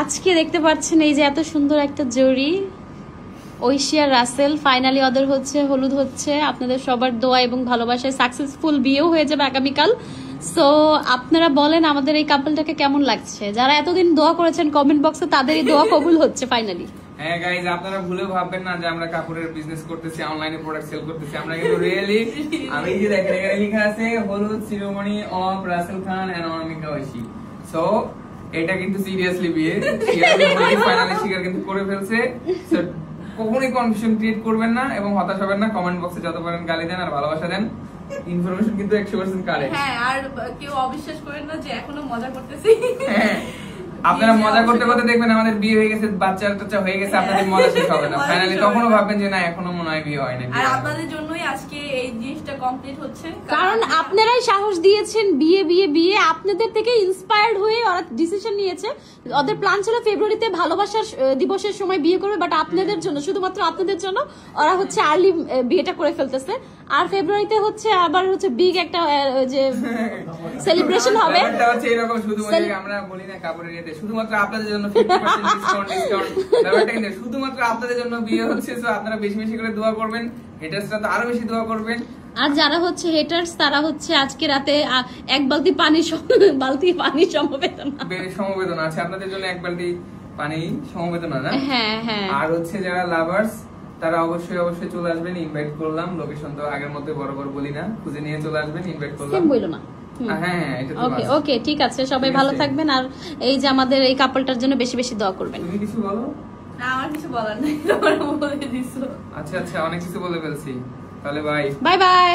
আজকে দেখতে পাচ্ছেন এই যে এত সুন্দর একটা জুড়ি, ঐশিয়া রাসেল, ফাইনালি ওদের হচ্ছে হলুদ হচ্ছে। আপনাদের সবার দোয়া এবং ভালোবাসায় সাকসেসফুল বিয়েও হয়ে যাবে আগামীকাল। সো আপনারা বলেন আমাদের এই কাপলটাকে কেমন লাগছে? যারা এতদিন দোয়া করেছেন কমেন্ট বক্সে, তাদের এই দোয়া কবুল হচ্ছে ফাইনালি। হ্যাঁ গাইজ, আপনারা ভুলেও ভাববেন না যে আমরা কাপড়ের বিজনেস করতেছি, অনলাইনে প্রোডাক্ট সেল করতেছি। আমরা কিন্তু রিয়েলি, আমি যে দেখেন এখানে লেখা আছে Holud Shiromoni of Rasel Khan and Anamika Oishi. So এটা কিন্তু সিরিয়াসলি বিয়ে, ফাইনালি স্বীকার কিন্তু করে ফেলছে। সো কখনোই কনফিউশন ক্রিয়েট করবেন না এবং হতাশ হবেন না। কমেন্ট বক্সে যত পারেন গালি দেন আর ভালোবাসা দেন, ইনফরমেশন কিন্তু 100% কারেক্ট। হ্যাঁ, আর কেউ অবিশ্বাস করেন না যে এখনো মজা করতেছি। হ্যাঁ, আপনারা মজা করতে করতে দেখবেন আমাদের বিয়ে হয়ে গেছে, বাচ্চা টাচ্চা হয়ে গেছে, আপনাদের মজা শেষ হবে না। ফাইনালি তখনও ভাববেন যে না এখনো মনে হয় বিয়ে হয় না। আর আপনাদের জন্যই আজকে এই জিনিসটা কমপ্লিট হচ্ছে, কারণ আপনারাই সাহস দিয়েছেন বিয়ে বিয়ে বিয়ে। আপনাদের থেকে ইন্সপায়ার্ড হয়ে ওরা ডিসিশন নিয়েছে। ওদের প্ল্যান ছিল ফেব্রুয়ারিতে ভালোবাসার দিবসের সময় বিয়ে করবে, বাট আপনাদের জন্য, শুধুমাত্র আপনাদের জন্য ওরা হচ্ছে আর্লি বিয়েটা করে ফেলতেছে। আর ফেব্রুয়ারিতে হচ্ছে আবার হচ্ছে বিগ একটা যে সেলিব্রেশন হবে। এটা হচ্ছে এরকম, শুধুমাত্র আমরা বলি না কাপড়ের ইয়েতে শুধুমাত্র আপনাদের জন্য 50% ডিসকাউন্ট। ব্যাপারটা কিন্তু শুধুমাত্র আপনাদের জন্য বিয়ে হচ্ছে। সো আপনারা বেশি বেশি করে দোয়া করবেন, হেটার্সরা তো আরো বেশি দোয়া করবেন। আর যারা হচ্ছে হেটার্স, তারা হচ্ছে আজকে রাতে এক বালতি পানি সমবেদনা আছে আপনাদের জন্য, এক বালতি পানি সমবেদনা না। হ্যাঁ হ্যাঁ। আর হচ্ছে যারা লাভার্স তারা অবশ্যই অবশ্যই চলে আসবেন। ইনভাইট করলাম, লোকেশন তো আগের মধ্যে বরাবর বলি না, খুঁজে নিয়ে চলে আসবেন। ইনভাইট করলাম, সেম বইলো না। হ্যাঁ, এটা তো ওকে ওকে, ঠিক আছে, সবাই ভালো থাকবেন। আর এই যে আমাদের এই কাপলটার জন্য বেশি বেশি দোয়া করবেন। তুমি কিছু বলো? না, আমার কিছু বলার নাই, তোমরা বলে দিছো। আচ্ছা আচ্ছা, অনেক কিছু বলে ফেলছি, তাহলে বাই বাই বাই।